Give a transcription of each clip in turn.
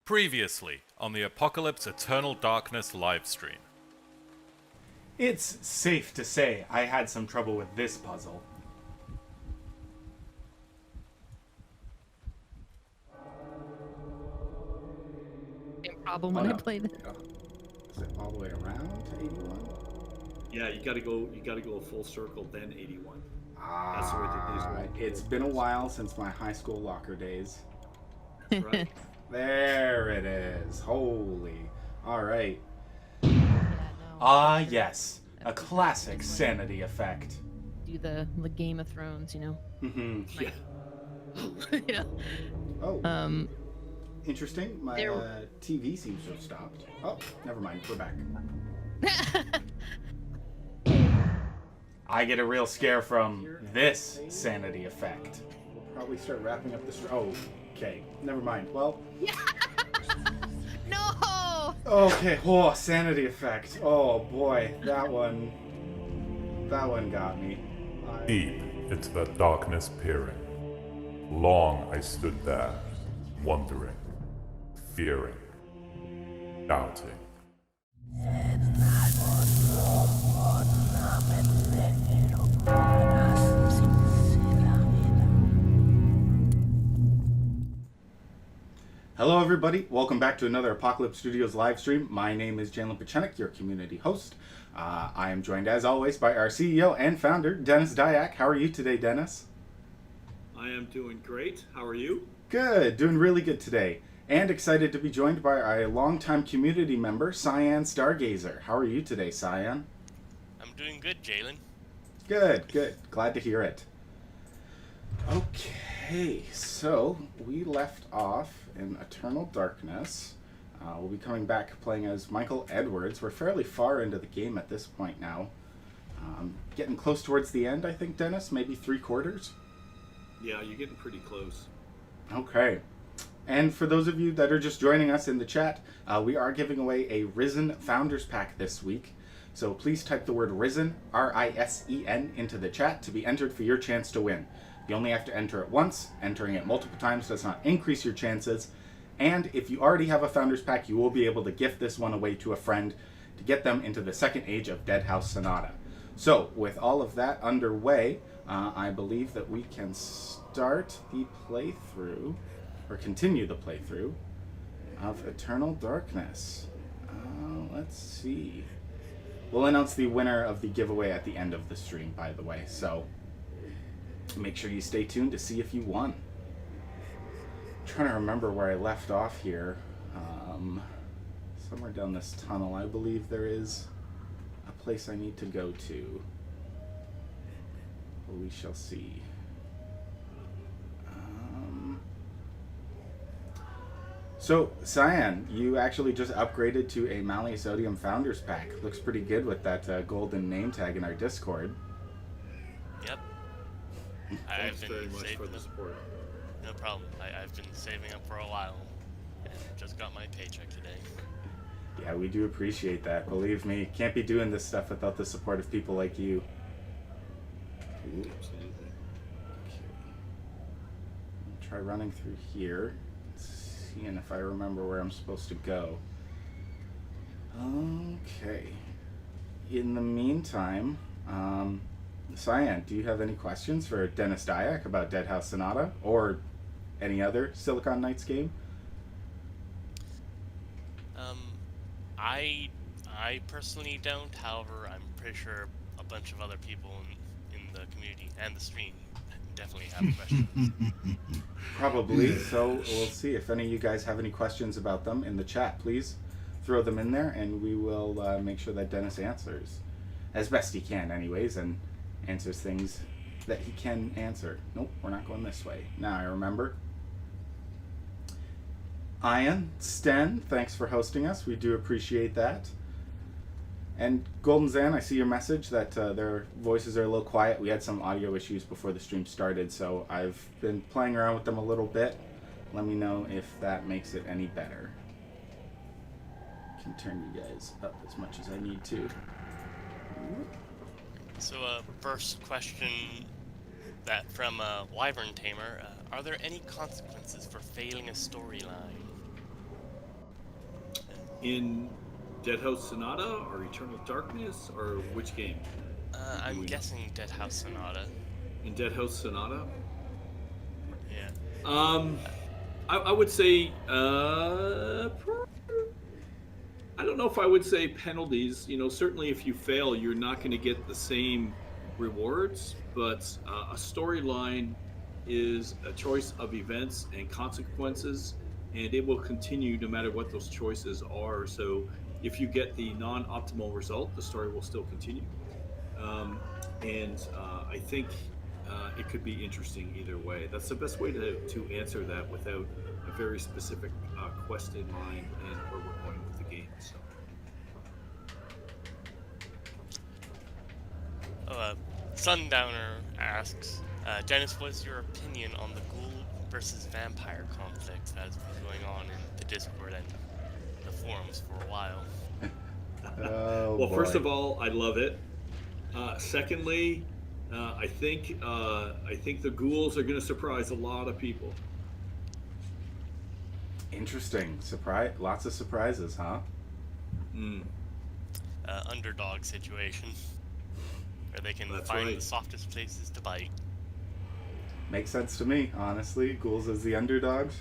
Previously on the Apocalypse Eternal Darkness livestream. It's safe to say I had some trouble with this puzzle. Same problem when I played it. Is it all the way around to 81? Yeah, you gotta go a full circle, then 81. That's the way that these work. It's been a while since my high school locker days. That's right. There it is. Holy. Alright. Yeah, no. Yes. A classic sanity effect. Do the Game of Thrones, you know? Mm-hmm. Yeah. you know? Oh. Interesting. My There- TV seems to have stopped. Oh, never mind. We're back. I get a real scare from this sanity effect. We'll probably start wrapping up this. Oh, okay. Never mind. Well. No! Okay. Oh, sanity effect. Oh boy, that one got me. Deep into the darkness peering. Long I stood there, wondering, fearing, doubting. Hello, everybody. Welcome back to another Apocalypse Studios live stream. My name is Jalen Pachenik, your community host. I am joined, as always, by our CEO and founder, Dennis Dyack. How are you today, Dennis? I am doing great. How are you? Good. Doing really good today. And excited to be joined by our longtime community member, Cyan Stargazer. How are you today, Cyan? I'm doing good, Jalen. Good, good. Glad to hear it. Okay, so we left off in Eternal Darkness. We'll be coming back playing as Michael Edwards. We're fairly far into the game at this point now. Getting close towards the end, I think, Dennis. Maybe 3/4. Yeah, you're getting pretty close. Okay. And for those of you that are just joining us in the chat, we are giving away a Risen Founders Pack this week. So please type the word Risen, R-I-S-E-N, into the chat to be entered for your chance to win. You only have to enter it once. Entering it multiple times does not increase your chances. And if you already have a Founders Pack, you will be able to gift this one away to a friend to get them into the second age of Dead House Sonata. So, with all of that underway, I believe that we can start the playthrough, or continue the playthrough, of Eternal Darkness. Let's see. We'll announce the winner of the giveaway at the end of the stream, by the way, so make sure you stay tuned to see if you won. I'm trying to remember where I left off here. Somewhere down this tunnel, I believe there is a place I need to go to. We shall see. So, Cyan, you actually just upgraded to a Malleusodium Founders Pack. Looks pretty good with that golden name tag in our Discord. Yep. Thanks very much for the support. No problem. I've been saving up for a while, and just got my paycheck today. Yeah, we do appreciate that. Believe me, can't be doing this stuff without the support of people like you. Absolutely. Okay. I'll try running through here. Seeing if I remember where I'm supposed to go. Okay. In the meantime, Cyan, do you have any questions for Dennis Dyack about Dead House Sonata or any other Silicon Knights game? I personally don't. However, I'm pretty sure a bunch of other people in the community and the stream definitely have questions. Probably. So we'll see if any of you guys have any questions about them in the chat. Please throw them in there, and we will make sure that Dennis answers as best he can, anyways, and answers things that he can answer. Nope, we're not going this way. Now I remember. Ian, Sten, thanks for hosting us. We do appreciate that. And Golden Zan, I see your message that their voices are a little quiet. We had some audio issues before the stream started, so I've been playing around with them a little bit. Let me know if that makes it any better. I can turn you guys up as much as I need to. So, first question that from Wyvern Tamer: are there any consequences for failing a storyline? in Dead House Sonata or Eternal Darkness, or which game? I'm guessing Dead House Sonata. In Dead House Sonata? Yeah. I would say, I don't know if I would say penalties. You know, certainly if you fail, you're not going to get the same rewards, but a storyline is a choice of events and consequences, and it will continue no matter what those choices are. So if you get the non-optimal result, the story will still continue. And I think it could be interesting either way. That's the best way to answer that without a very specific quest in mind and where we're going with the game. So. Sundowner asks, Dennis, what's your opinion on the ghoul versus vampire conflict that has been going on in the Discord and the forums for a while? Well, first of all, I love it. Secondly, I think the ghouls are going to surprise a lot of people. Interesting. Lots of surprises, huh? Underdog situation, where they can That's find right. the softest places to bite. Makes sense to me, honestly. Ghouls as the underdogs.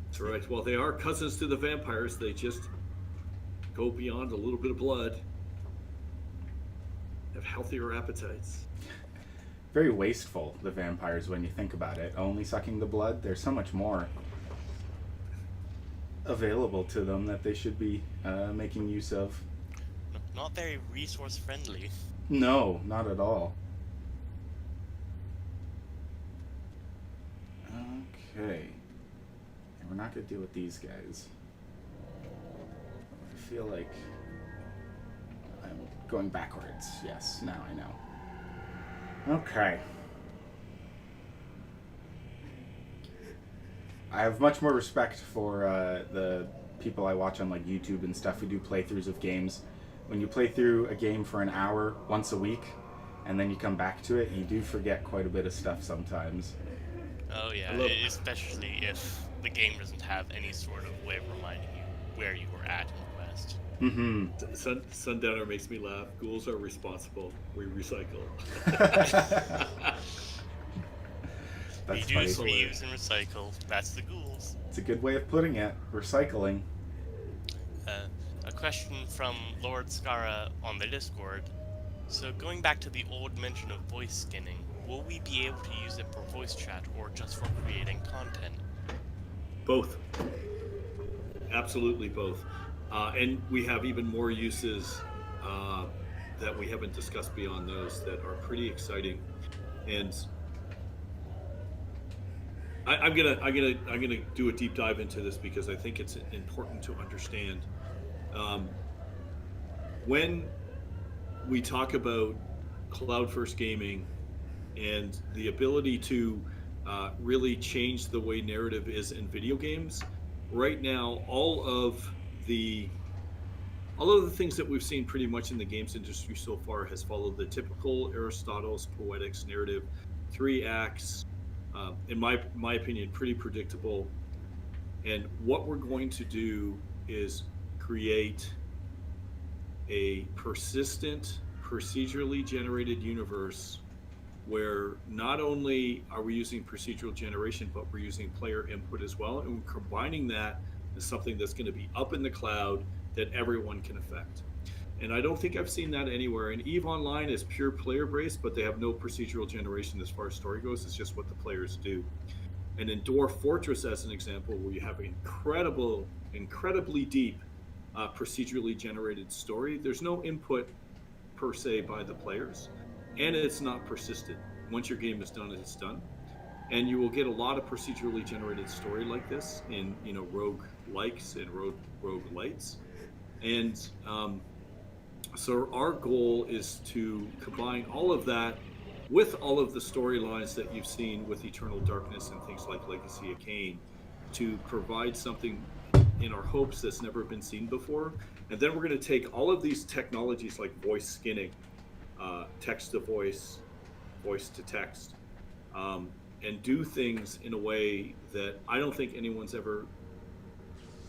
That's right. Well, they are cousins to the vampires. They just go beyond a little bit of blood. Have healthier appetites. Very wasteful, the vampires, when you think about it. Only sucking the blood. There's so much more available to them that they should be making use of. Not very resource friendly. No, not at all. Okay. And we're not going to deal with these guys. I feel like I'm going backwards. Yes, now I know. Okay. I have much more respect for the people I watch on like YouTube and stuff who do playthroughs of games. When you play through a game for an hour once a week, and then you come back to it, you do forget quite a bit of stuff sometimes. Oh yeah, especially if the game doesn't have any sort of way of reminding you where you were at in the quest. Mm-hmm. Sundowner makes me laugh. Ghouls are responsible. We recycle. That's Reduce, funny. reuse, and recycle. That's the ghouls. It's a good way of putting it. Recycling. A question from Lord Skara on the Discord. So going back to the old mention of voice skinning, will we be able to use it for voice chat or just for creating content? Both. Absolutely both. And we have even more uses that we haven't discussed beyond those that are pretty exciting. And I'm gonna do a deep dive into this because I think it's important to understand. When we talk about cloud first gaming and the ability to really change the way narrative is in video games, right now all of the things that we've seen pretty much in the games industry so far has followed the typical Aristotle's poetics narrative, 3 acts. In my opinion, pretty predictable. And what we're going to do is create a persistent, procedurally generated universe where not only are we using procedural generation, but we're using player input as well. And we're combining that as something that's going to be up in the cloud that everyone can affect. And I don't think I've seen that anywhere. And EVE Online is pure player based, but they have no procedural generation as far as story goes. It's just what the players do. And in Dwarf Fortress, as an example, where you have an incredibly deep procedurally generated story, there's no input per se by the players, and it's not persistent. Once your game is done, it's done. And you will get a lot of procedurally generated story like this in rogue likes and rogue lights. And so our goal is to combine all of that with all of the storylines that you've seen with Eternal Darkness and things like Legacy of Kain to provide something in our hopes that's never been seen before. And then we're going to take all of these technologies like voice skinning, text to voice, voice to text, and do things in a way that I don't think anyone's ever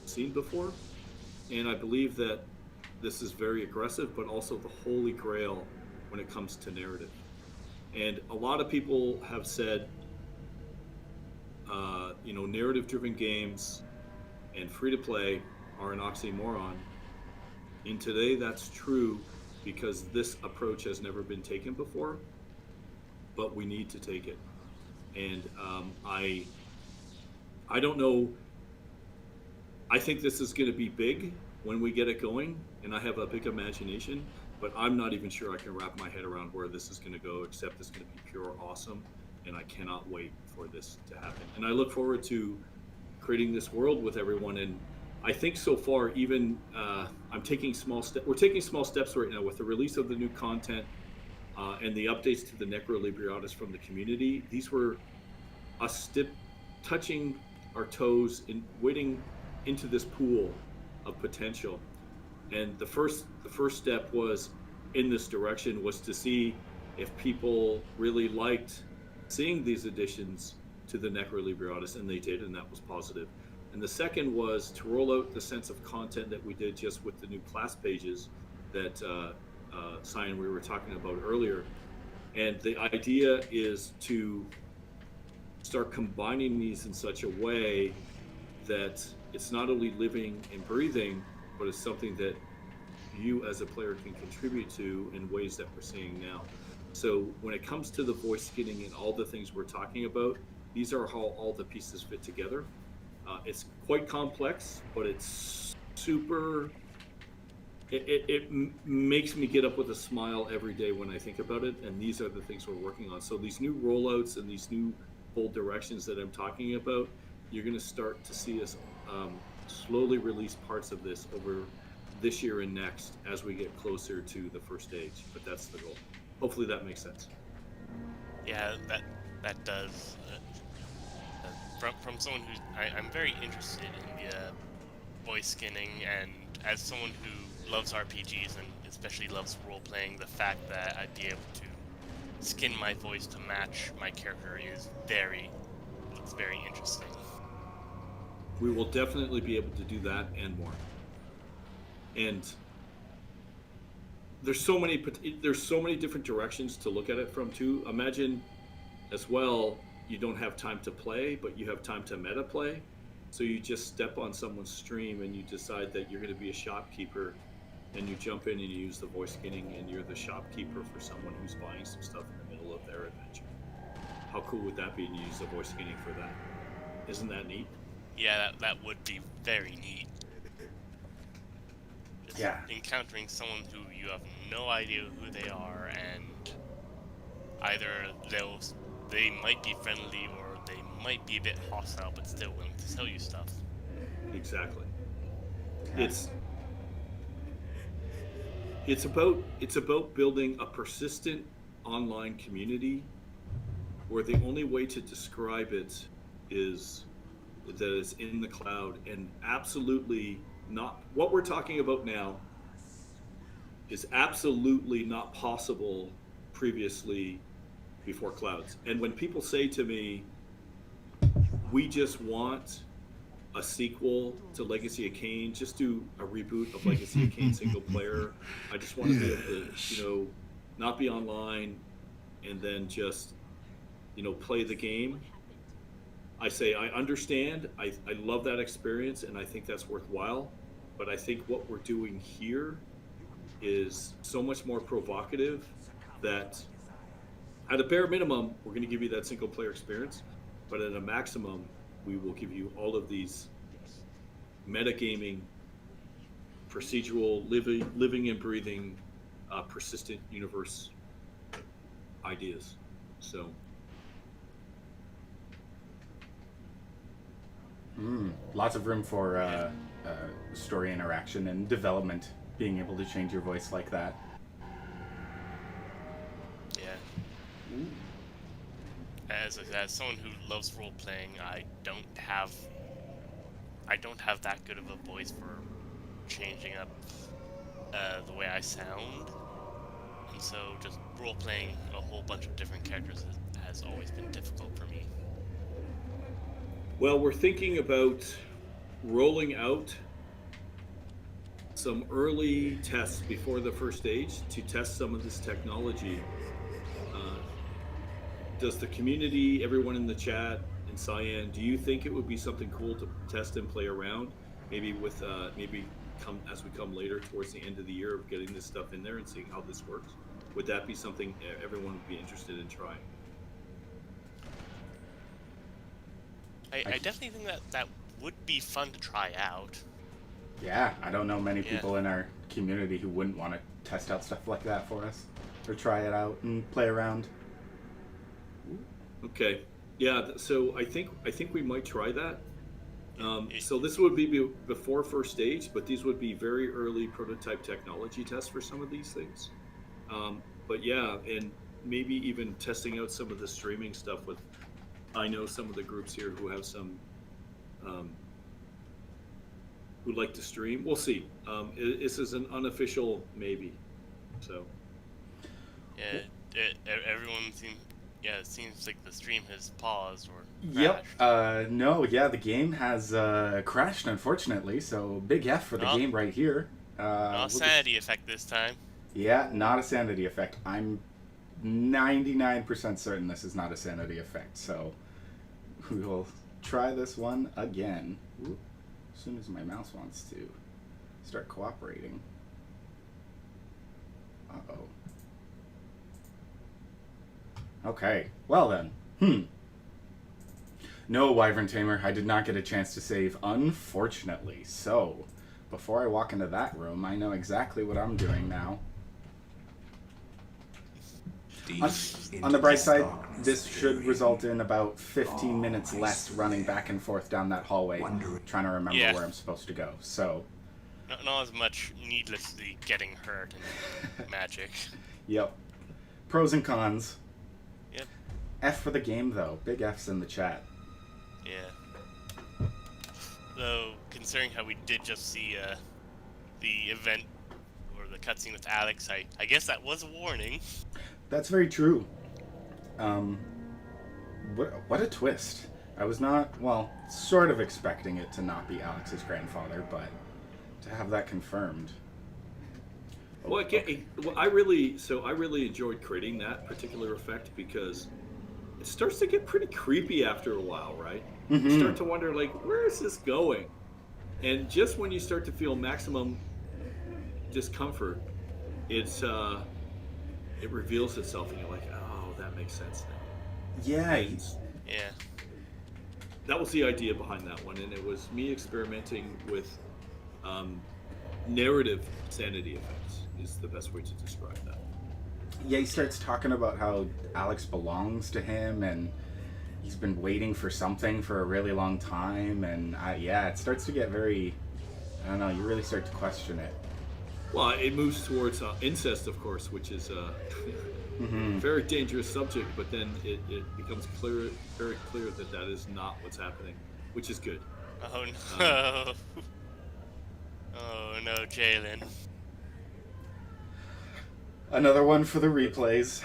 seen before. And I believe that this is very aggressive, but also the holy grail when it comes to narrative. And a lot of people have said, narrative-driven games and free-to-play are an oxymoron. And today that's true because this approach has never been taken before, but we need to take it. And I don't know. I think this is going to be big when we get it going, and I have a big imagination, but I'm not even sure I can wrap my head around where this is going to go, except it's going to be pure awesome, and I cannot wait for this to happen. And I look forward to creating this world with everyone. And I think so far, even we're taking small steps right now with the release of the new content and the updates to the Necro Libriatus from the community. These were us touching our toes and wading into this pool of potential. And the first step was in this direction was to see if people really liked seeing these additions to the Necro Libriatus, and they did, and that was positive. And the second was to roll out the sense of content that we did just with the new class pages that Cyan we were talking about earlier. And the idea is to start combining these in such a way that it's not only living and breathing, but it's something that you as a player can contribute to in ways that we're seeing now. So when it comes to the voice skinning and all the things we're talking about, these are how all the pieces fit together. It's quite complex, but it's super. It makes me get up with a smile every day when I think about it, and these are the things we're working on. So these new rollouts and these new bold directions that I'm talking about, you're going to start to see us slowly release parts of this over this year and next as we get closer to the first stage. But that's the goal. Hopefully that makes sense. Yeah, that does. From someone who I'm very interested in the voice skinning, and as someone who loves RPGs and especially loves role playing, the fact that I'd be able to skin my voice to match my character looks very interesting. We will definitely be able to do that and more. And there's so many different directions to look at it from too. Imagine as well, you don't have time to play, but you have time to meta play. So you just step on someone's stream and you decide that you're going to be a shopkeeper, and you jump in and you use the voice skinning, and you're the shopkeeper for someone who's buying some stuff in the middle of their adventure. How cool would that be to use the voice skinning for that? Isn't that neat? Yeah, that would be very neat. Just encountering someone who you have no idea who they are, and either they might be friendly or they might be a bit hostile, but still willing to sell you stuff. Exactly. It's about building a persistent online community where the only way to describe it is that it's in the cloud, and absolutely not what we're talking about now is absolutely not possible previously before clouds. And when people say to me, we just want a sequel to Legacy of Kain, just do a reboot of Legacy of Kain single player. I just want to be able to, not be online and then just, play the game. I say, I understand. I love that experience, and I think that's worthwhile. But I think what we're doing here is so much more provocative that at a bare minimum, we're going to give you that single player experience. But at a maximum, we will give you all of these metagaming, procedural, living and breathing, persistent universe ideas. So. Lots of room for story interaction and development, being able to change your voice like that. Yeah. As someone who loves role playing, I don't have that good of a voice for changing up the way I sound, and so just role playing a whole bunch of different characters has always been difficult for me. Well, we're thinking about rolling out some early tests before the first stage to test some of this technology. Does the community, everyone in the chat, and Cyan, do you think it would be something cool to test and play around? Maybe with maybe come as we come later towards the end of the year of getting this stuff in there and seeing how this works. Would that be something everyone would be interested in trying? I definitely think that would be fun to try out. Yeah, I don't know many people in our community who wouldn't want to test out stuff like that for us, or try it out and play around. Okay, yeah. So I think we might try that. So this would be before first stage, but these would be very early prototype technology tests for some of these things. But yeah, and maybe even testing out some of the streaming stuff with. I know some of the groups here who have some. Who like to stream. We'll see. This is an unofficial maybe. So. Yeah, everyone seems. Yeah, it seems like the stream has paused or Yep. crashed. No. Yeah, the game has crashed, unfortunately. So big F for the game right here. Not sanity effect this time. Yeah, not a sanity effect. I'm 99% certain this is not a sanity effect. So we will try this one again. Ooh, as soon as my mouse wants to start cooperating. Uh-oh. Okay, well then. No, Wyvern Tamer, I did not get a chance to save, unfortunately. So, before I walk into that room, I know exactly what I'm doing now. On the bright side, this should result in about 15 minutes less running back and forth down that hallway, trying to remember where I'm supposed to go. So, Not as much needlessly getting hurt and magic. Yep. Pros and cons. Yep. F for the game, though. Big F's in the chat. Yeah. Though, considering how we did just see the event or the cutscene with Alex, I guess that was a warning. That's very true. What a twist. I was not, well, sort of expecting it to not be Alex's grandfather, but to have that confirmed. Well, I really enjoyed creating that particular effect because it starts to get pretty creepy after a while, right? Mm-hmm. You start to wonder, like, where is this going? And just when you start to feel maximum discomfort, it reveals itself, and you're like, oh, that makes sense now. Yeah. Yeah. That was the idea behind that one, and it was me experimenting with narrative sanity effects is the best way to describe that. Yeah, he starts talking about how Alex belongs to him, and he's been waiting for something for a really long time, and it starts to get very, I don't know, you really start to question it. Well, it moves towards incest, of course, which is a very dangerous subject, but then it becomes very clear that is not what's happening, which is good. Oh no. Oh no, Jalen. Another one for the replays.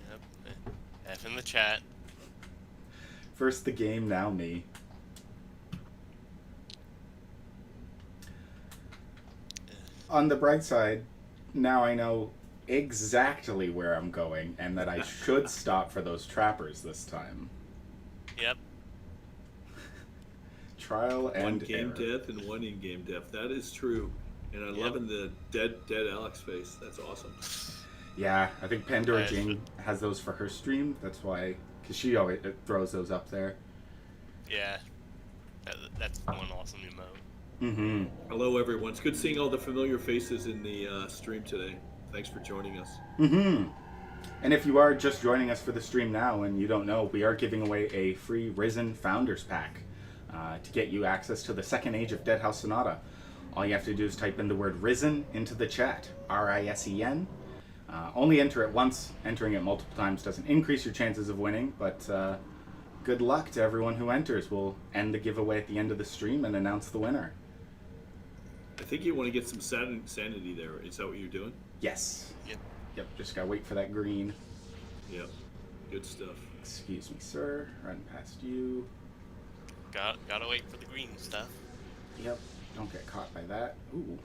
Yep. F in the chat. First the game, now me. On the bright side, now I know exactly where I'm going and that I should stop for those trappers this time. Yep. Trial and one game error. death and one in-game death. That is true. And I'm loving the dead Alex face. That's awesome. Yeah, I think Pandora Jane has those for her stream. That's why, because she always throws those up there. Yeah. That's one awesome emote. Mm-hmm. Hello, everyone. It's good seeing all the familiar faces in the stream today. Thanks for joining us. Mm-hmm. And if you are just joining us for the stream now and you don't know, we are giving away a free Risen Founders Pack to get you access to the second age of Dead House Sonata. All you have to do is type in the word Risen into the chat, R-I-S-E-N. Only enter it once. Entering it multiple times doesn't increase your chances of winning, but good luck to everyone who enters. We'll end the giveaway at the end of the stream and announce the winner. I think you want to get some sanity there. Is that what you're doing? Yes. Yep. Just gotta wait for that green. Yep. Good stuff. Excuse me, sir. Run past you. Gotta wait for the green stuff. Yep. Don't get caught by that. Ooh.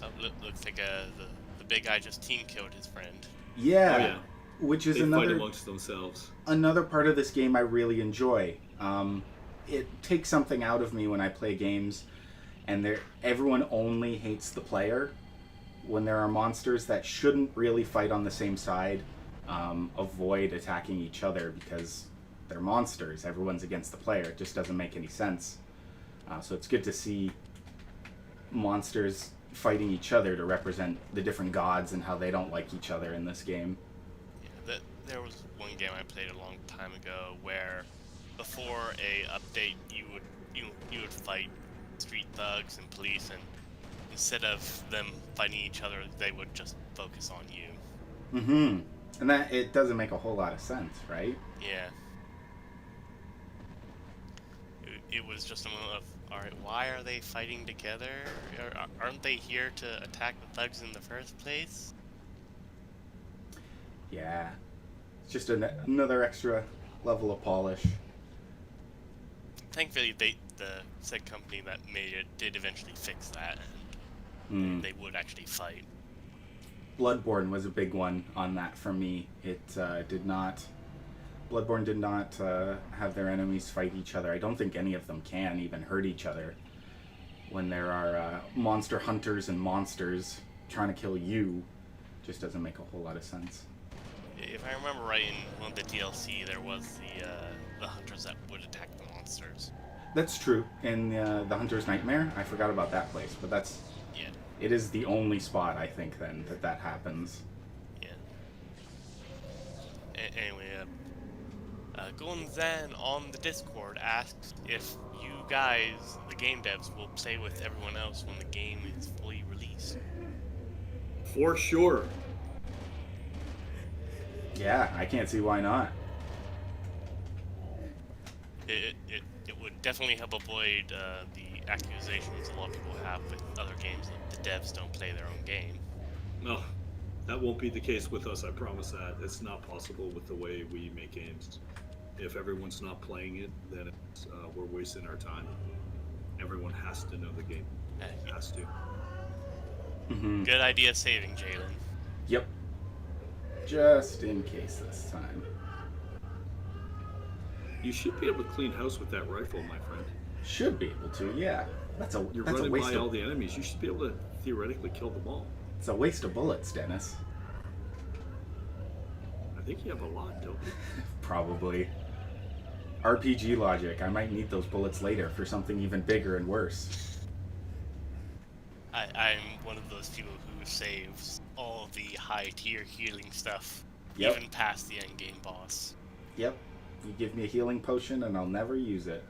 Oh, looks like the big guy just team killed his friend. Yeah. Oh, yeah. Which is They fight another amongst themselves. part of this game I really enjoy. It takes something out of me when I play games and everyone only hates the player. When there are monsters that shouldn't really fight on the same side, avoid attacking each other because they're monsters. Everyone's against the player. It just doesn't make any sense. So it's good to see monsters fighting each other to represent the different gods and how they don't like each other in this game. Yeah, there was one game I played a long time ago where before a update you would fight street thugs and police, and instead of them fighting each other, they would just focus on you. Mm-hmm. And that it doesn't make a whole lot of sense, right? Yeah. It was just a moment of, alright, why are they fighting together? Aren't they here to attack the thugs in the first place? Yeah. It's just another extra level of polish. Thankfully, the said company that made it did eventually fix that, and they would actually fight. Bloodborne was a big one on that for me. Bloodborne did not have their enemies fight each other. I don't think any of them can even hurt each other. When there are monster hunters and monsters trying to kill you, just doesn't make a whole lot of sense. If I remember right, in one of the DLC, there was the hunters that would attack the monsters. That's true. In the Hunter's Nightmare, I forgot about that place, but Yeah. it is the only spot, I think, then, that happens. Yeah. Anyway, Golden Zen on the Discord asks if you guys, the game devs, will play with everyone else when the game is fully released. For sure. Yeah, I can't see why not. It would definitely help avoid the accusations a lot of people have with other games that the devs don't play their own game. No, that won't be the case with us, I promise that. It's not possible with the way we make games. If everyone's not playing it, then we're wasting our time. Everyone has to know the game. Has to. Mm-hmm. Good idea saving, Jalen. Yep. Just in case this time. You should be able to clean house with that rifle, my friend. Should be able to, yeah. You're that's a running waste by of, all the enemies. You should be able to theoretically kill them all. It's a waste of bullets, Dennis. I think you have a lot, don't you? Probably. RPG logic. I might need those bullets later for something even bigger and worse. I'm one of those people who saves all the high tier healing stuff, Yep. even past the end game boss. Yep. You give me a healing potion and I'll never use it.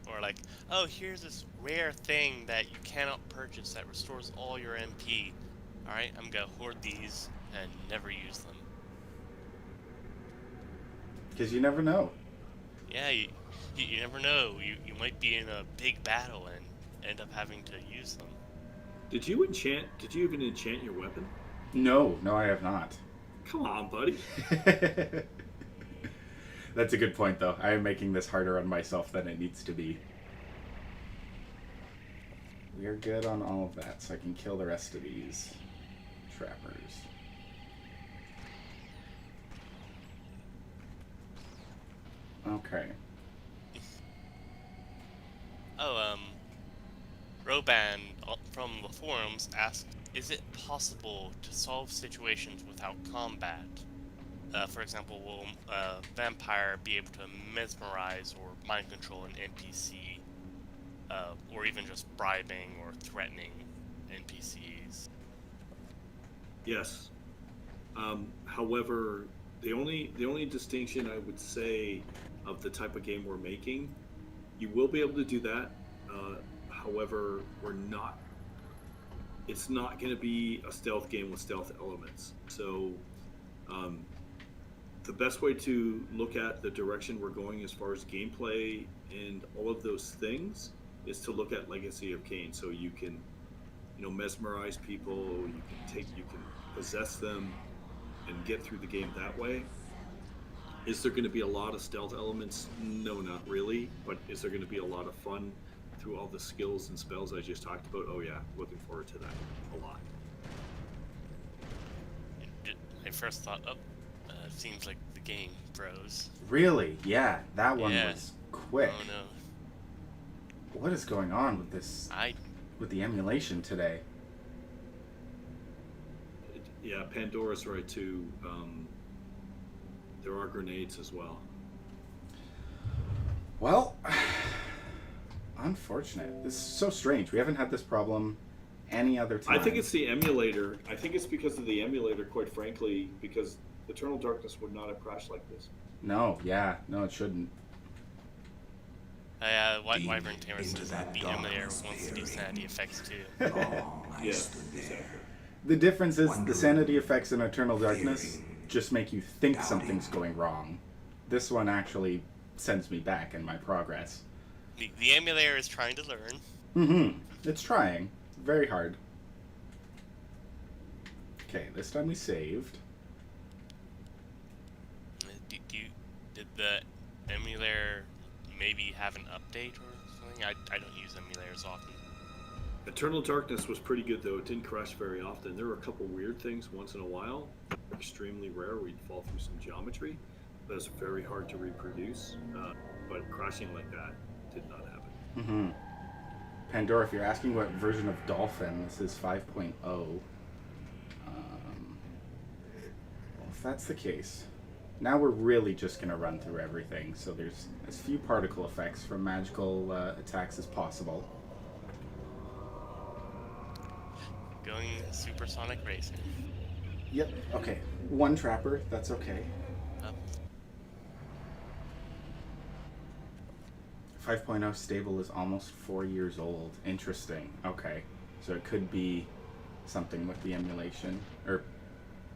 Or like, oh, here's this rare thing that you cannot purchase that restores all your MP. Alright, I'm gonna hoard these and never use them. Because you never know. Yeah, you never know. You might be in a big battle and end up having to use them. Did you even enchant your weapon? No, I have not. Come on, buddy. That's a good point, though. I am making this harder on myself than it needs to be. We are good on all of that, so I can kill the rest of these trappers. Okay. Oh, Roban from the forums asked, is it possible to solve situations without combat? For example, will a vampire be able to mesmerize or mind control an NPC, or even just bribing or threatening NPCs? Yes. However, the only distinction I would say of the type of game we're making, you will be able to do that. However, it's not going to be a stealth game with stealth elements. So, the best way to look at the direction we're going as far as gameplay and all of those things is to look at Legacy of Kain. So you can, mesmerize people, you can possess them and get through the game that way. Is there going to be a lot of stealth elements? No, not really. But is there going to be a lot of fun through all the skills and spells I just talked about? Oh yeah, looking forward to that a lot. My first thought, seems like the game froze. Really? Yeah, that one Yeah. was quick. Oh no. What is going on with this? With the emulation today? Yeah, Pandora's right too. There are grenades as well. Well, unfortunate. This is so strange. We haven't had this problem any other time. I think it's the emulator. I think it's because of the emulator, quite frankly, because Eternal Darkness would not have crashed like this. No, yeah. No, it shouldn't. Wyvern Tamer says that the emulator wants to do sanity effects too. Yeah, exactly. The difference is the sanity effects in Eternal Darkness just make you think something's going wrong. This one actually sends me back in my progress. The emulator is trying to learn. Mm-hmm. It's trying. Very hard. Okay, this time we saved. Did the emulator maybe have an update or something? I don't use emulators often. Eternal Darkness was pretty good though. It didn't crash very often. There were a couple weird things once in a while. Extremely rare. We'd fall through some geometry. That's very hard to reproduce. But crashing like that did not happen. Mm-hmm. Pandora, if you're asking what version of Dolphin, this is 5.0. Well, if that's the case, now we're really just going to run through everything. So there's as few particle effects from magical attacks as possible. Going supersonic racing. Yep, okay. One trapper, that's okay. 5.0 stable is almost 4 years old. Interesting. Okay. So it could be something with the emulation. Or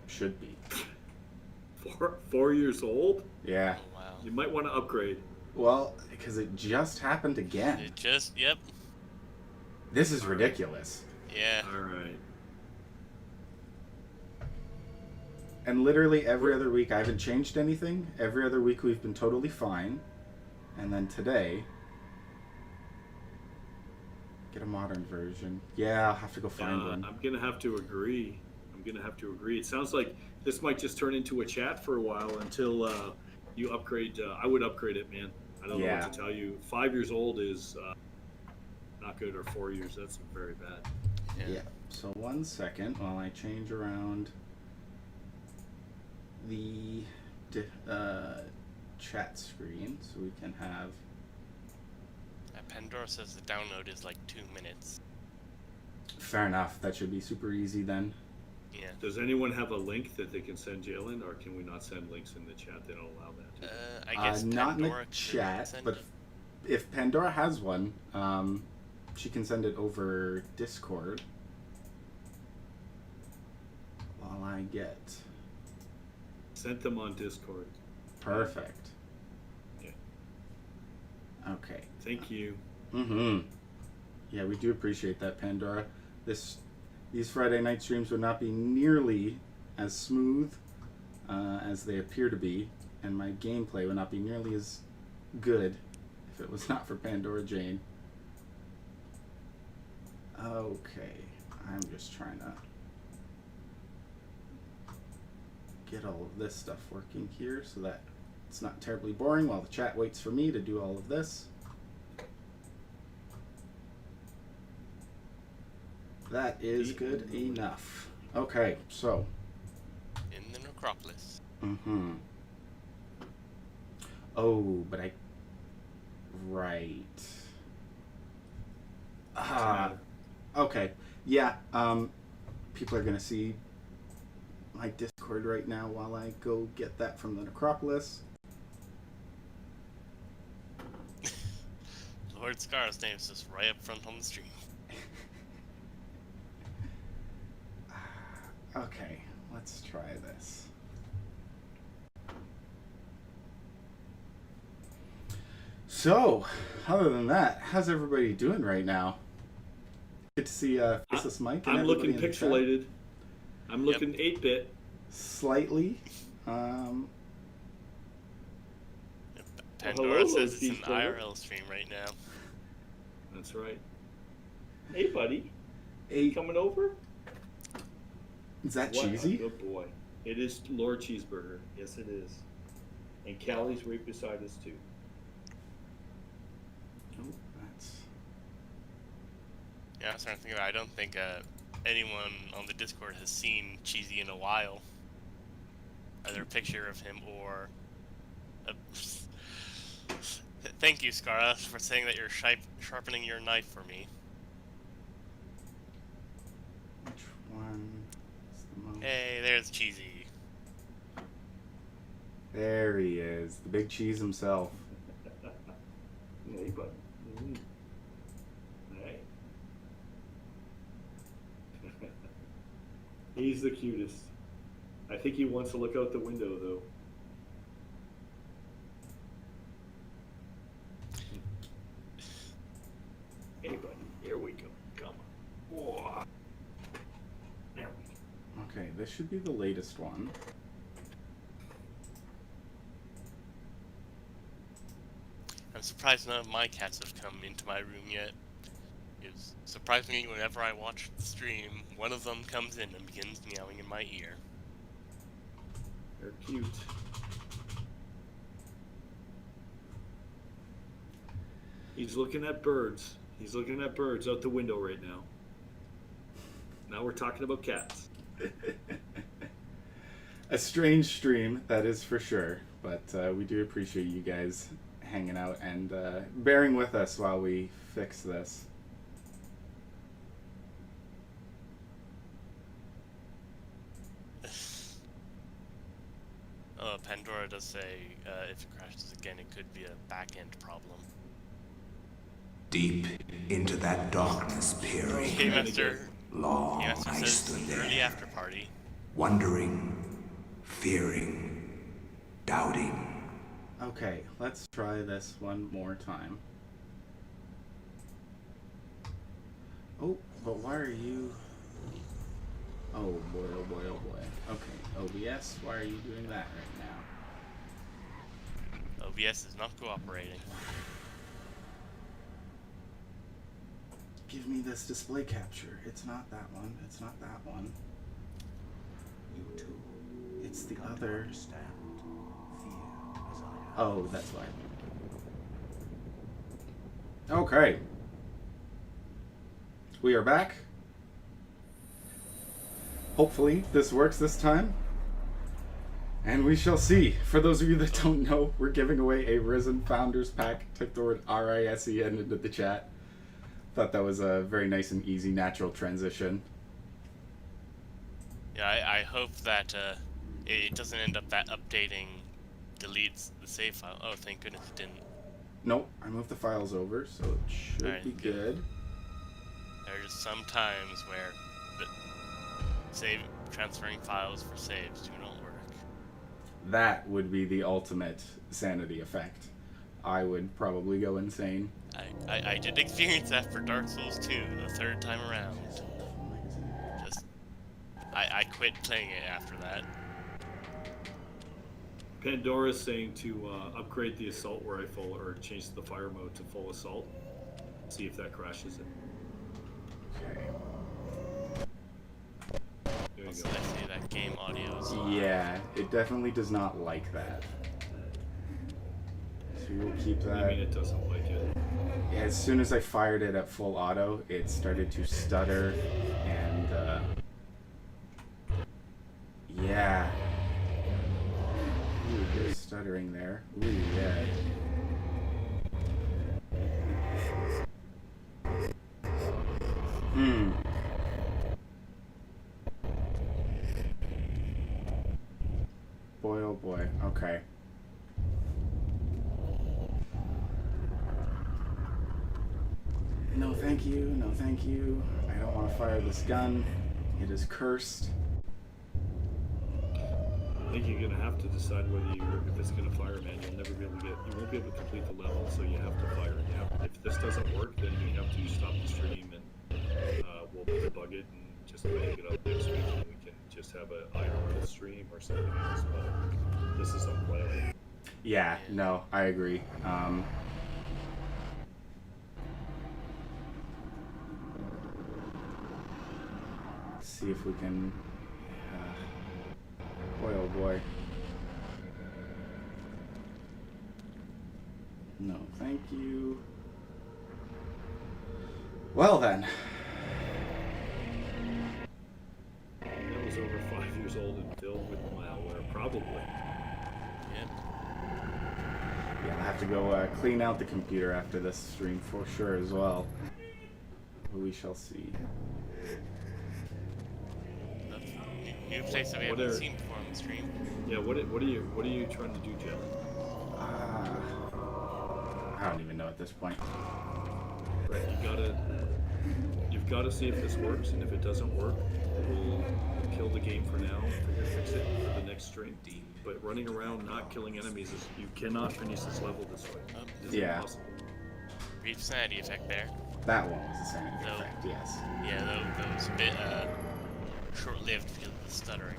should be. 4 years old? Yeah. Oh, wow. You might want to upgrade. Well, because it just happened again. Yep. This is ridiculous. Yeah. Alright. And literally every other week I haven't changed anything. Every other week we've been totally fine. And then today... Get a modern version. Yeah, I'll have to go find one. I'm going to have to agree. It sounds like this might just turn into a chat for a while until you upgrade. I would upgrade it, man. I don't know what to tell you. 5 years old is not good, or 4 years. That's very bad. Yeah. So 1 second while I change around the chat screen so we can have... Pandora says the download is like 2 minutes. Fair enough. That should be super easy then. Yeah. Does anyone have a link that they can send Jalen, or can we not send links in the chat? They don't allow that. I guess not in the Pandora chat, but if Pandora has one, she can send it over Discord. While I get... Sent them on Discord. Perfect. Yeah. Okay. Thank you. Mm-hmm. Yeah, we do appreciate that, Pandora. These Friday night streams would not be nearly as smooth as they appear to be, and my gameplay would not be nearly as good if it was not for Pandora Jane. Okay, I'm just trying to get all of this stuff working here so that it's not terribly boring while the chat waits for me to do all of this. That is good enough. Okay, so. In the necropolis. Mm-hmm. Oh, but I... Right. Okay. Yeah, people are gonna see my Discord right now while I go get that from the necropolis. Lord Scar's name is just right up front on the stream. Okay, let's try this. So, other than that, how's everybody doing right now? Good to see Faceless Mike and I'm looking everybody in the chat. pixelated. I'm looking 8-bit. Slightly. Pandora hello, says it's an cheeseburger. IRL stream right now. That's right. Hey, buddy. Hey, Coming over? is that What cheesy? a good boy. It is Lord Cheeseburger. Yes, it is. And Callie's right beside us, too. Oh, that's... Yeah, I was trying to think about it. I don't think anyone on the Discord has seen Cheesy in a while. Either a picture of him or... A... Thank you, Scara, for saying that you're sharpening your knife for me. Which one is the most... Hey, there's Cheesy. There he is, the big cheese himself. Hey, buddy. Hey. He's the cutest. I think he wants to look out the window, though. Hey, buddy. Here we go. Come on. Whoa. There we go. Okay, this should be the latest one. I'm surprised none of my cats have come into my room yet. It's surprisingly, whenever I watch the stream, one of them comes in and begins meowing in my ear. They're cute. He's looking at birds. He's looking at birds out the window right now. Now we're talking about cats. A strange stream, that is for sure. But we do appreciate you guys hanging out and bearing with us while we fix this. Pandora does say if it crashes again, it could be a back-end problem. Deep into that darkness peering, Game Master, long Game Master I says stood early there, after party. wondering, fearing, doubting. Okay, let's try this one more time. Oh, but why are you... Oh boy, oh boy, oh boy. Okay, OBS, why are you doing that right now? OBS is not cooperating. Give me this display capture. It's not that one. It's not that one. You too. It's the other. Understand. Fear as I have. Oh, that's why. Okay. We are back. Hopefully this works this time. And we shall see. For those of you that don't know, we're giving away a Risen Founders Pack. Type the word RISEN into the chat. Thought that was a very nice and easy, natural transition. Yeah, I hope that it doesn't end up that updating deletes the save file. Oh, thank goodness it didn't. Nope, I moved the files over, so it should Alright, be good. There's some times where the transferring files for saves do not work. That would be the ultimate sanity effect. I would probably go insane. I did experience that for Dark Souls 2 the third time around. Just I quit playing it after that. Pandora's saying to upgrade the assault rifle or change the fire mode to full assault. See if that crashes it. Okay. There you Also, go. I say that game audio is Yeah, it definitely does not like that. So we'll keep I that. mean, it doesn't like it. Yeah, as soon as I fired it at full auto, it started to stutter and yeah. Ooh, there's stuttering there. Ooh, yeah. Boy, oh boy. Okay. No thank you, no thank you. I don't want to fire this gun. It is cursed. I think you're gonna have to decide whether if it's gonna fire, man. You'll never be able to you won't be able to complete the level, so you have to fire it. If this doesn't work, then you have to stop the stream and we'll debug it and just make it up next week, and we can just have an IRL stream or something else. But this is unplayable. Yeah, no, I agree. Let's see if we can. Boy, oh boy. No, thank you. Well then. That was over 5 years old and filled with malware, probably. Yep. Yeah, I'll have to go clean out the computer after this stream for sure as well. We shall see. New place that we haven't seen before on the stream. Yeah, what are you trying to do, Jelly? I don't even know at this point. Right, you've gotta see if this works, and if it doesn't work, we'll kill the game for now, fix it for the next stream. But running around not killing enemies is, you cannot finish this level this way. It's impossible. Brief sanity effect there. That one was a sanity effect, yes. Yeah, that was a bit short-lived because of the stuttering.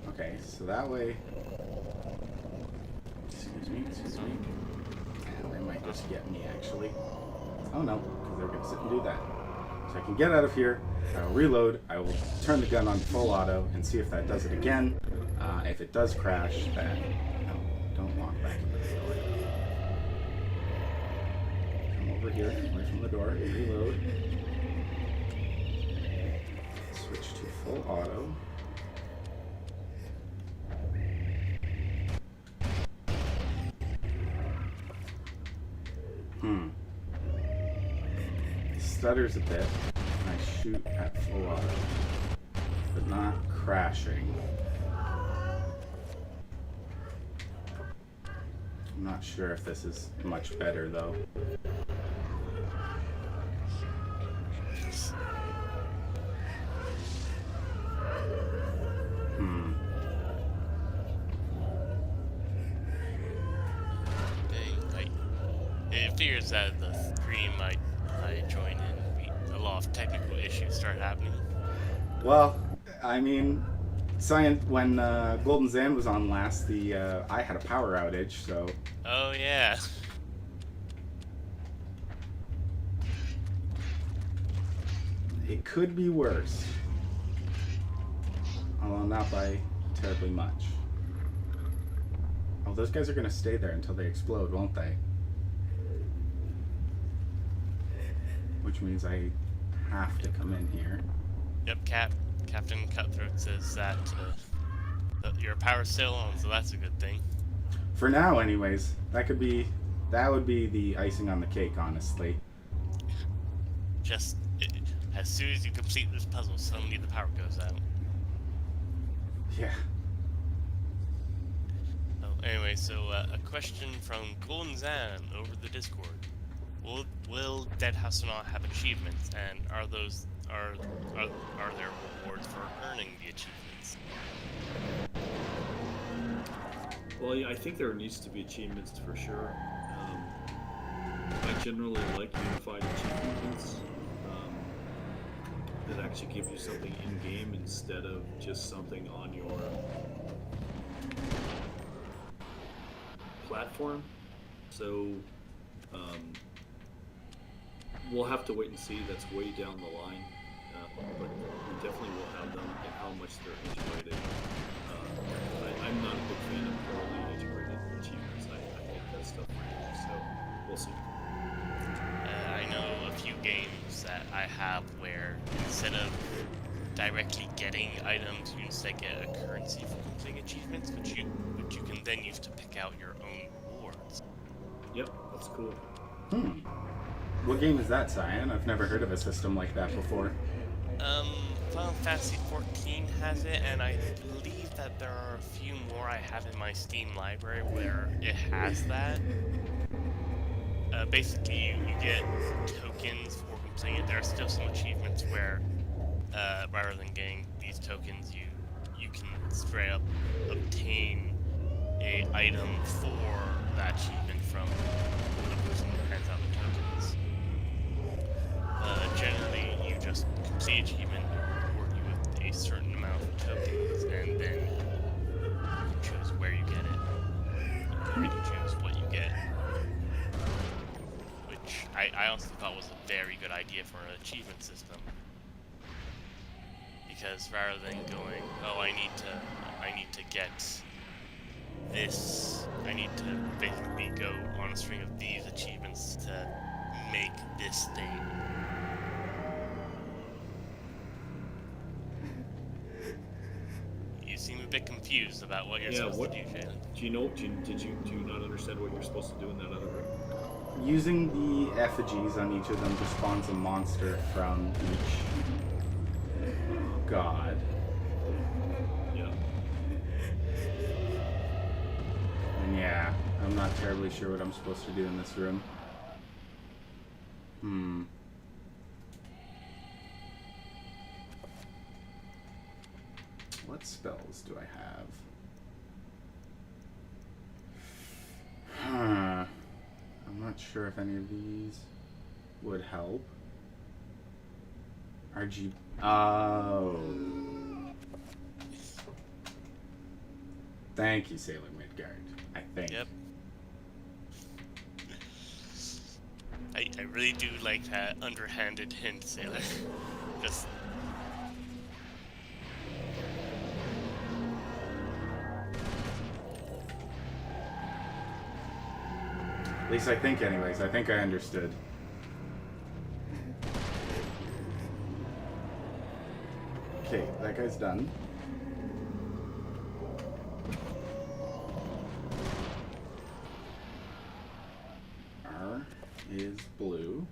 Okay, so that way. Excuse me. Yeah, they might just get me actually. Oh no, because they're gonna sit and do that. So I can get out of here. I'll reload. I will turn the gun on full auto and see if that does it again. If it does crash, then no, don't walk back into the door. Come over here, away from the door. Reload. Switch to full auto. Stutters a bit, and I shoot at full auto, but not crashing. I'm not sure if this is much better though. It appears that the stream I join in, a lot of technical issues start happening. Well, I mean, when Golden Zan was on last, I had a power outage, so. Oh yeah. It could be worse. Although not by terribly much. Oh, those guys are gonna stay there until they explode, won't they? Which means I have to come in here. Yep, Captain Cutthroat says that your power's still on, so that's a good thing. For now, anyways. That would be the icing on the cake, honestly. Just as soon as you complete this puzzle, suddenly the power goes out. Yeah. Oh, anyway, so a question from Golden Zan over the Discord. Will Dead House not have achievements, and are there rewards for earning the achievements? Well, yeah, I think there needs to be achievements for sure. I generally like unified achievements that actually give you something in-game instead of just something on your platform. So we'll have to wait and see. That's way down the line, but we definitely will have them and how much they're integrated. I'm not a big fan of poorly integrated achievements. I think that stuff really, so we'll see. I know a few games that I have where instead of directly getting items, you instead get a currency for completing achievements, which you can then use to pick out your own rewards. Yep, that's cool. What game is that, Cyan? I've never heard of a system like that before. Final Fantasy XIV has it, and I believe that there are a few more I have in my Steam library where it has that. Basically, you get tokens for completing it. There are still some achievements where, rather than getting these tokens, you can straight up obtain a item for that achievement from the person who hands out the tokens. Generally, you just complete achievement, reward you with a certain amount of tokens, and then you can choose where you get it. You can choose what you get. Which I honestly thought was a very good idea for an achievement system. Because rather than going, oh, I need to get this, I need to basically go on a string of these achievements to make this thing. You seem a bit confused about what you're supposed to do, Jalen. Do you not understand what you're supposed to do in that other room? Using the effigies on each of them to spawn a monster from each god. Yeah. And yeah, I'm not terribly sure what I'm supposed to do in this room. What spells do I have? I'm not sure if any of these would help. RG. Oh. Thank you, Sailor Midgard. I think. Yep. I really do like that underhanded hint, Sailor. Just. At least I think, anyways. I think I understood. Okay, that guy's done. R is blue.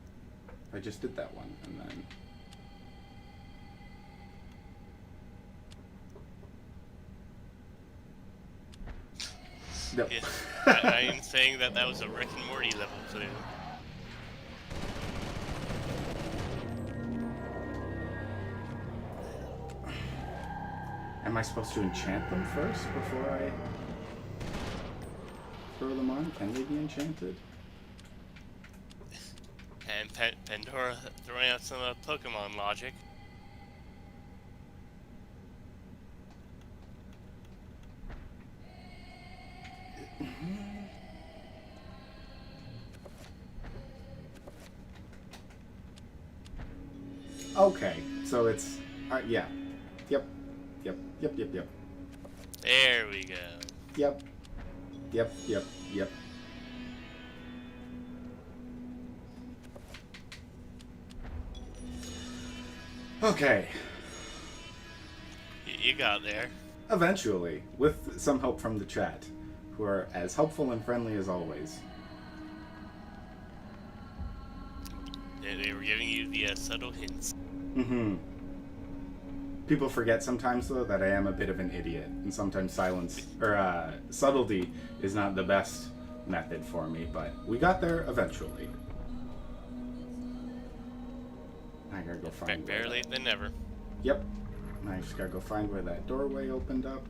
I just did that one, and then... Nope. Yeah, I am saying that was a Rick and Morty level clue. Am I supposed to enchant them first before I throw them on? Can they be enchanted? And Pandora throwing out some Pokemon logic. Okay, so it's... yeah. Yep. There we go. Yep. Okay. You got there. Eventually, with some help from the chat, who are as helpful and friendly as always. They were giving you the subtle hints. People forget sometimes, though, that I am a bit of an idiot, and sometimes silence, or subtlety is not the best method for me, but we got there eventually. I gotta go find... Better late than never. Yep. I just gotta go find where that doorway opened up.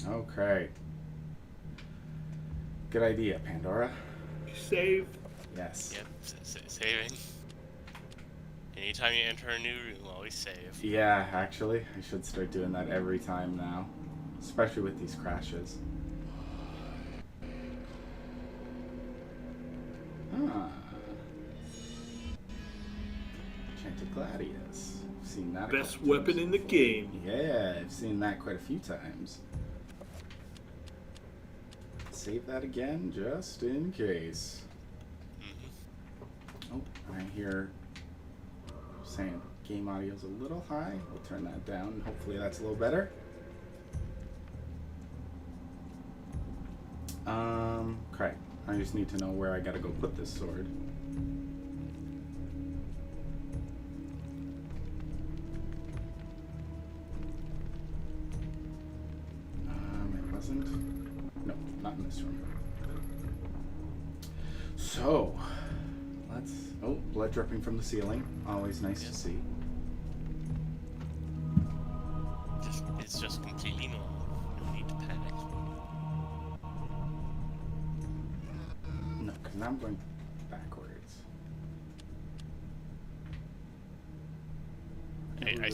Okay. Good idea, Pandora. Save. Yes. Yep, saving. Anytime you enter a new room, always save. Yeah, actually, I should start doing that every time now. Especially with these crashes. Ah. Enchanted Gladius. I've seen that. Best weapon in the game. Yeah, I've seen that quite a few times. Save that again, just in case. Oh, I hear saying game audio's a little high. We'll turn that down. Hopefully that's a little better. Okay. I just need to know where I gotta go put this sword. It wasn't. No, not in this room. So, let's... Oh, blood dripping from the ceiling. Always nice to see. It's just completely normal. No need to panic. No, because now I'm going backwards.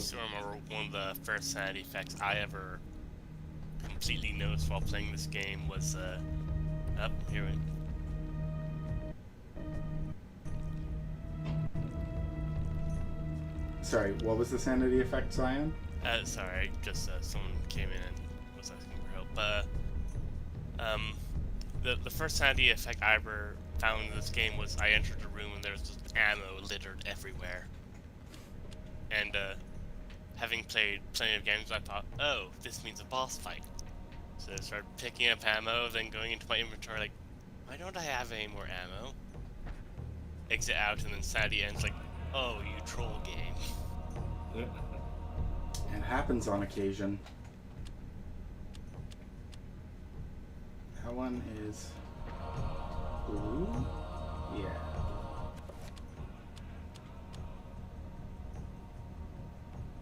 still remember one of the first sanity effects I ever completely noticed while playing this game was, here we Sorry, what was the sanity effect, Cyan? sorry, just, someone came in and was asking for help. The first sanity effect I ever found in this game was I entered a room and there was just ammo littered everywhere. And, having played plenty of games, I thought, oh, this means a boss fight. So I started picking up ammo, then going into my inventory like, why don't I have any more ammo? Exit out, and then sanity ends like, oh, you troll game. It happens on occasion. That one is blue? Yeah.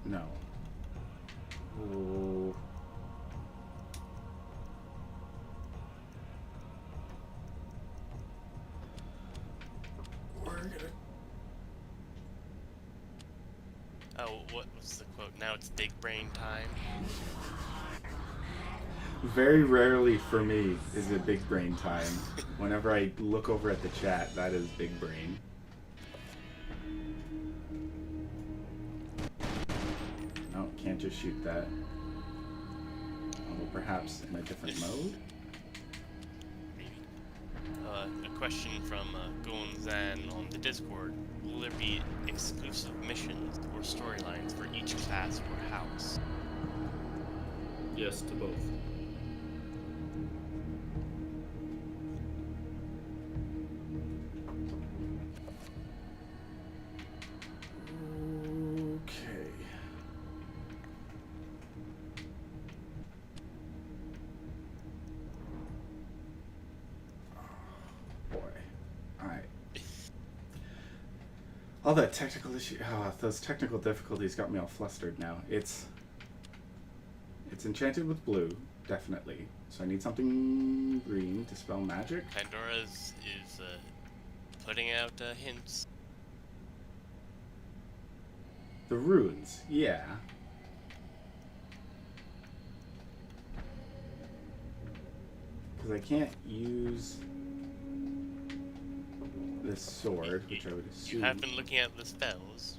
No. Ooh. We're gonna... Oh, what was the quote? Now it's big brain time. Very rarely for me is it big brain time. Whenever I look over at the chat, that is big brain. No, can't just shoot that. Oh, perhaps in a different mode? A question from Ghoul on the Discord. Will there be exclusive missions or storylines for each class or house? Yes to both. Okay. Boy. Alright. All that technical issue, those technical difficulties got me all flustered now. It's enchanted with blue, definitely. So I need something green to spell magic. Pandora's is putting out hints. The runes, yeah. Because I can't use this sword, which I would assume. You have been looking at the spells.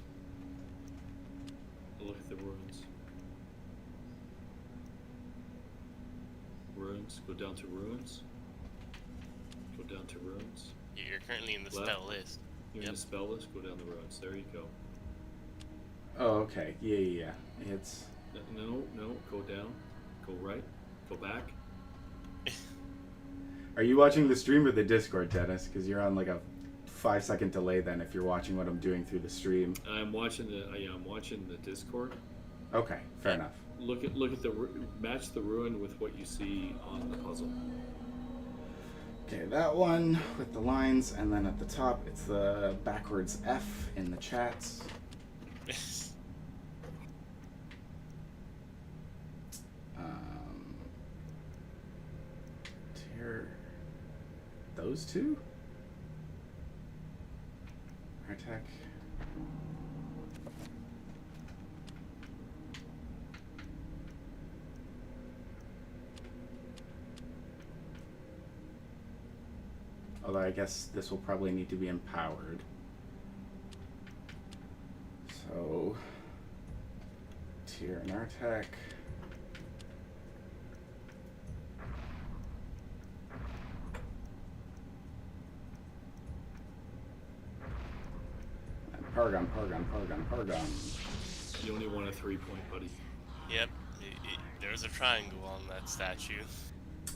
Look at the runes. Runes. Go down to runes. Go down to runes. You're currently in the Left. spell list. You're in the spell list. Go down the runes. There you go. Oh, okay. Yeah. It's... No. Go down. Go right. Go back. Are you watching the stream or the Discord, Dennis? Because you're on like a 5-second delay then if you're watching what I'm doing through the stream. I'm watching the Discord. Okay, fair enough. Look at match the ruin with what you see on the puzzle. Okay, that one with the lines, and then at the top it's the backwards F in the chats. Tier... Those two? Attack. Although I guess this will probably need to be empowered. So, tier and Artec. And Paragon. You only want a 3-point, buddy. Yep. There's a triangle on that statue.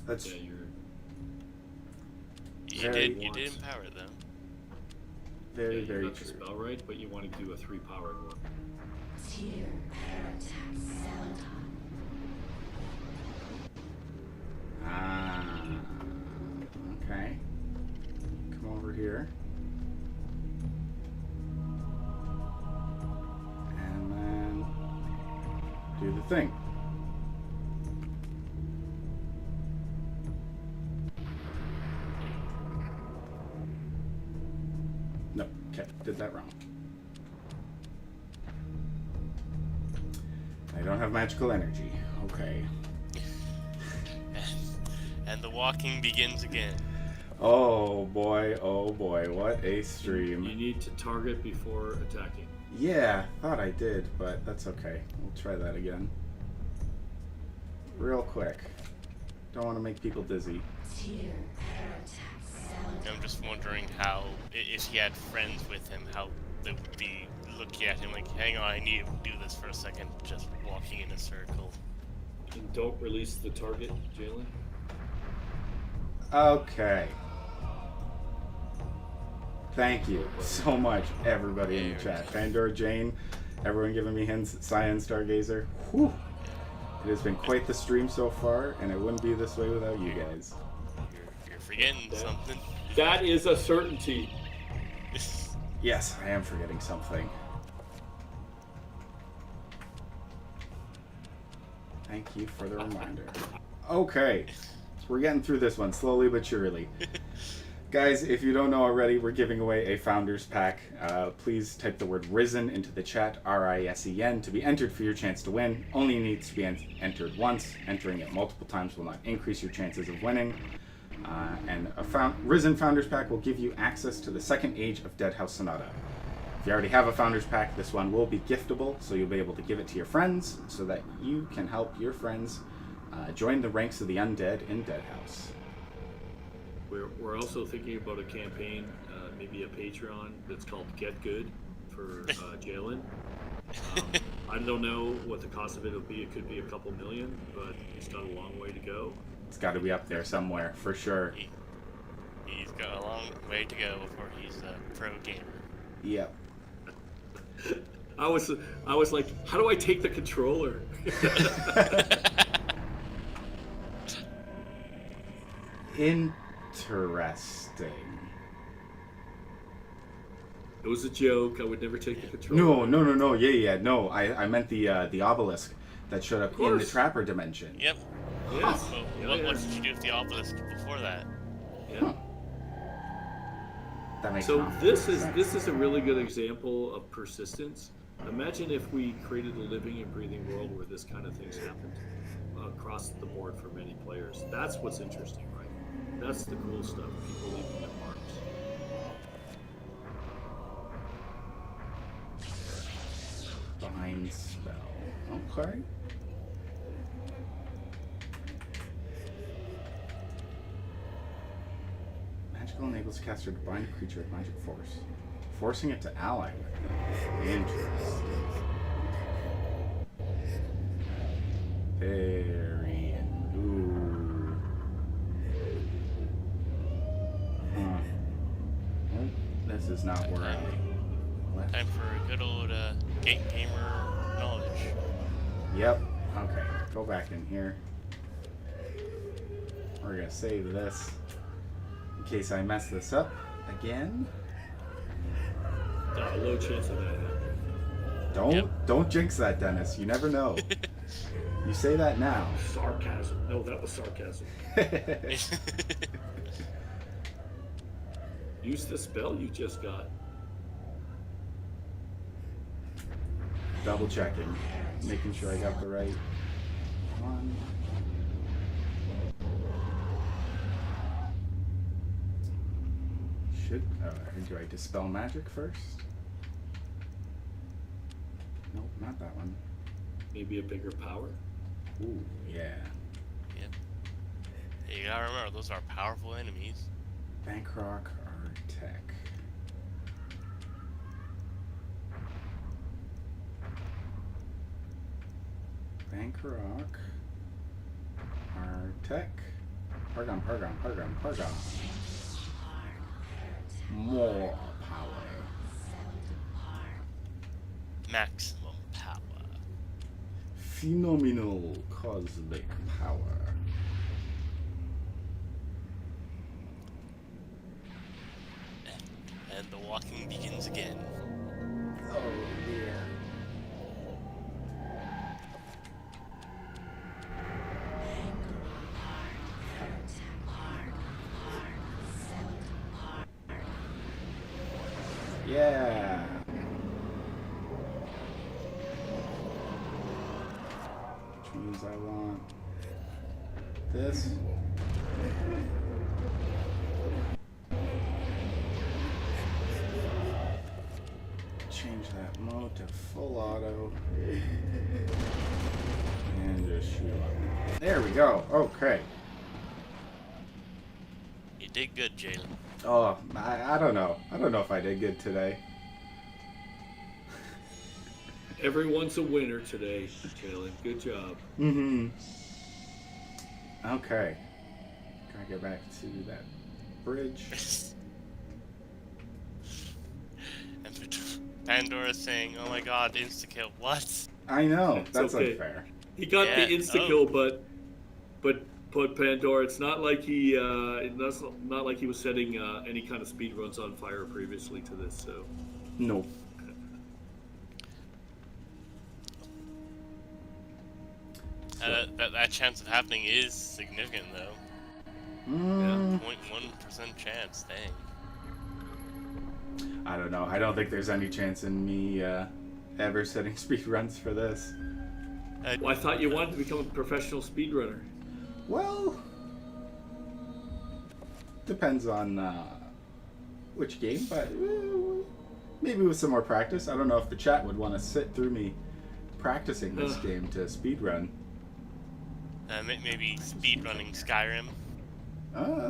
That's Yeah, You did empower it though. very, you very got the true. spell right, but you want to do a 3-powered one. Tier attack Celadon. Ah, okay. Come over here. And then do the thing. No, okay, did that wrong. don't have magical energy. Okay. And the walking begins again. Oh boy, what a You stream. need to target before attacking. Yeah, thought I did, but that's okay. We'll try that again. Real quick. Don't want to make people dizzy. Tier Paratax I'm just wondering how, if he had friends with him, how they would be looking at him like, hang on, I need to do this for a second, just walking in a circle. And don't release the target, Jalen. Okay. Thank you so much, everybody in the chat. Pandora, Jane, everyone giving me hints. Cyan Stargazer. Whew. It has been quite the stream so far, and it wouldn't be this way without you guys. You're forgetting something. That is a certainty. Yes, I am forgetting something. Thank you for the reminder. Okay, we're getting through this one slowly but surely. Guys, if you don't know already, we're giving away a Founders Pack. Please type the word RISEN into the chat, R-I-S-E-N, to be entered for your chance to win. Only needs to be entered once. Entering it multiple times will not increase your chances of winning. And a RISEN Founders Pack will give you access to the second age of Dead House Sonata. If you already have a Founders Pack, this one will be giftable, so you'll be able to give it to your friends so that you can help your friends join the ranks of the undead in Dead House. We're also thinking about a campaign, maybe a Patreon that's called Get Good for Jalen. I don't know what the cost of it will be. It could be a couple million, but it's got a long way to go. It's got to be up there somewhere, for sure. He's got a long way to go before he's a pro gamer. Yep. I was like, how do I take the controller? Interesting. It was a joke. I would never take the controller. No. Yeah. No, I meant the obelisk that showed up in the Trapper dimension. Yep. Yes. So, what did you do with the obelisk before that? Yeah. That makes So sense. this is a really good example of persistence. Imagine if we created a living and breathing world where this kind of things happened across the board for many players. That's what's interesting, right? That's the cool stuff. People leaving their marks. Bind spell. Okay. Magical enables caster to bind a creature with magic force, forcing it to ally with them. Interesting. Very. Ooh. Huh. Well, this is not where I left. Time for a good old gamer knowledge. Yep. Okay. Go back in here. We're gonna save this in case I mess this up again. Low chance of that happening. Don't jinx that, Dennis. You never know. You say that now. Sarcasm. No, that was sarcasm. Use the spell you just got. Double checking, making sure I got the right one. Do I dispel magic first? Nope, not that one. Maybe a bigger power. Ooh, yeah. Yep. You gotta remember, those are powerful enemies. Bankrock Artec. Bankrock Artec. Pargon. More power. Maximum power. Phenomenal cosmic power. And the walking begins again. Oh dear. Yeah. which means I want this. Change that mode to full auto. And just shoot up. There we go. Okay. You did good, Jalen. Oh, I don't know. I don't know if I did good today. Everyone's a winner today, Jalen. Good job. Mm-hmm. Okay. Gotta get back to that bridge. And Pandora's saying, "Oh my God, insta-kill." What? I know. It's That's okay. unfair. He got Yeah, the insta kill, but Pandora, it's not like it's not like he was setting any kind of speed runs on fire previously to this. So Nope. That chance of happening is significant, though. Mm, 0.1% chance. Dang. I don't know. I don't think there's any chance in me ever setting speed runs for this. well, I thought you wanted to become a professional speedrunner. Well, depends on which game, but maybe with some more practice. I don't know if the chat would want to sit through me practicing this game to speedrun. Maybe speedrunning Skyrim.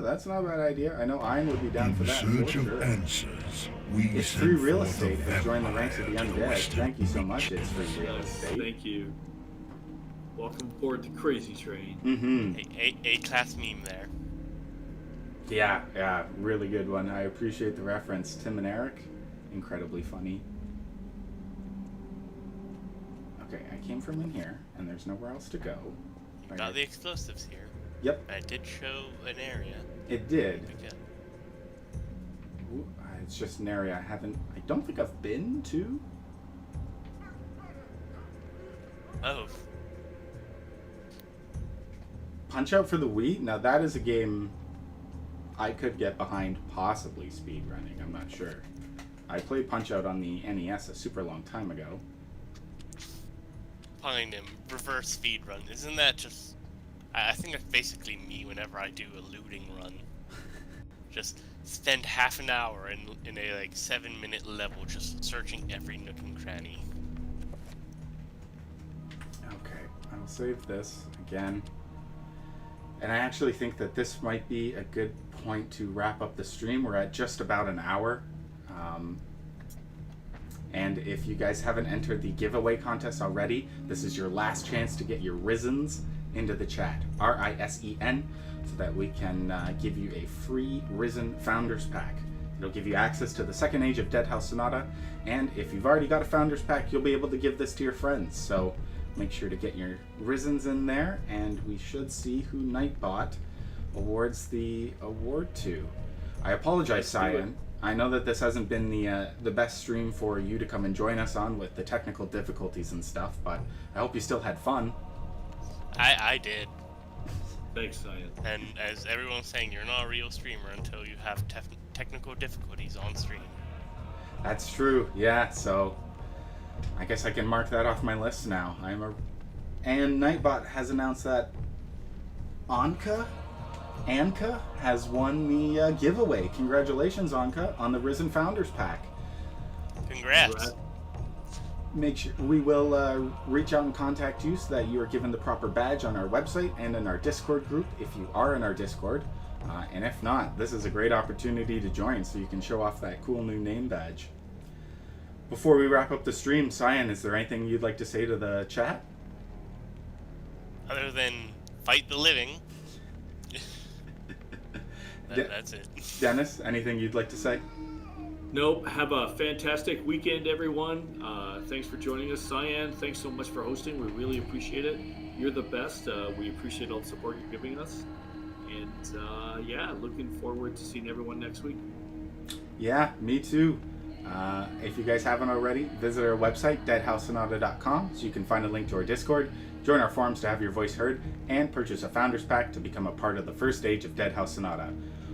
That's not a bad idea. I know Ian would be down for In that. search For of sure. answers, we It's send free real forth estate a to join the ranks of the vampire to undead. western Thank you so much. reaches. It's free real Yes, estate. thank you. Welcome aboard the Crazy Train. Mm-hmm. A-class meme there. Yeah, really good one. I appreciate the reference. Tim and Eric, incredibly funny. Okay, I came from in here, and there's nowhere else to go. Got the explosives here. Yep, I did show an area. it did. Again. Ooh, it's just an area I don't think I've been to. Oh, Punch Out for the Wii? Now that is a game I could get behind possibly speedrunning. I'm not sure. I played Punch Out on the NES a super long time ago. find him. Reverse speed run. Isn't that just... I think that's basically me whenever I do a looting run. Just spend half an hour in a like 7-minute level just searching every nook and cranny. Okay, I'll save this again. And I actually think that this might be a good point to wrap up the stream. We're at just about an hour. And if you guys haven't entered the giveaway contest already, this is your last chance to get your Risens into the chat. R-I-S-E-N, so that we can give you a free Risen Founders Pack. It'll give you access to the Second Age of Deadhouse Sonata, and if you've already got a Founders Pack, you'll be able to give this to your friends. So make sure to get your Risens in there, and we should see who Nightbot awards the award to. I apologize, Cyan. I know that this hasn't been the best stream for you to come and join us on with the technical difficulties and stuff, but I hope you still had fun. I did. Thanks, Cyan. And as everyone's saying, you're not a real streamer until you have technical difficulties on stream. That's true, yeah, so I guess I can mark that off my list now. And Nightbot has announced that Anka has won the giveaway. Congratulations, Anka, on the Risen Founders Pack. Congrats. Make sure we will reach out and contact you so that you are given the proper badge on our website and in our Discord group if you are in our Discord. And if not, this is a great opportunity to join so you can show off that cool new name badge. Before we wrap up the stream, Cyan, is there anything you'd like to say to the chat? Other than fight the living. That's it. Dennis, anything you'd like to say? Nope. Have a fantastic weekend, everyone. Thanks for joining us. Cyan, thanks so much for hosting. We really appreciate it. You're the best. We appreciate all the support you're giving us. And yeah, looking forward to seeing everyone next week. Yeah, me too. If you guys haven't already, visit our website, deadhousesonata.com, so you can find a link to our Discord, join our forums to have your voice heard, and purchase a Founders Pack to become a part of the first stage of Deadhouse Sonata.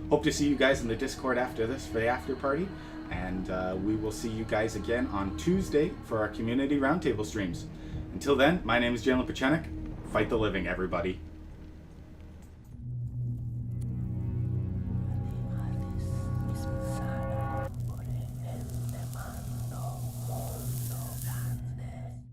Hope to see you guys in the Discord after this for the after party, and we will see you guys again on Tuesday for our community roundtable streams. Until then, my name is Jalen Pachenik. Fight the living, everybody.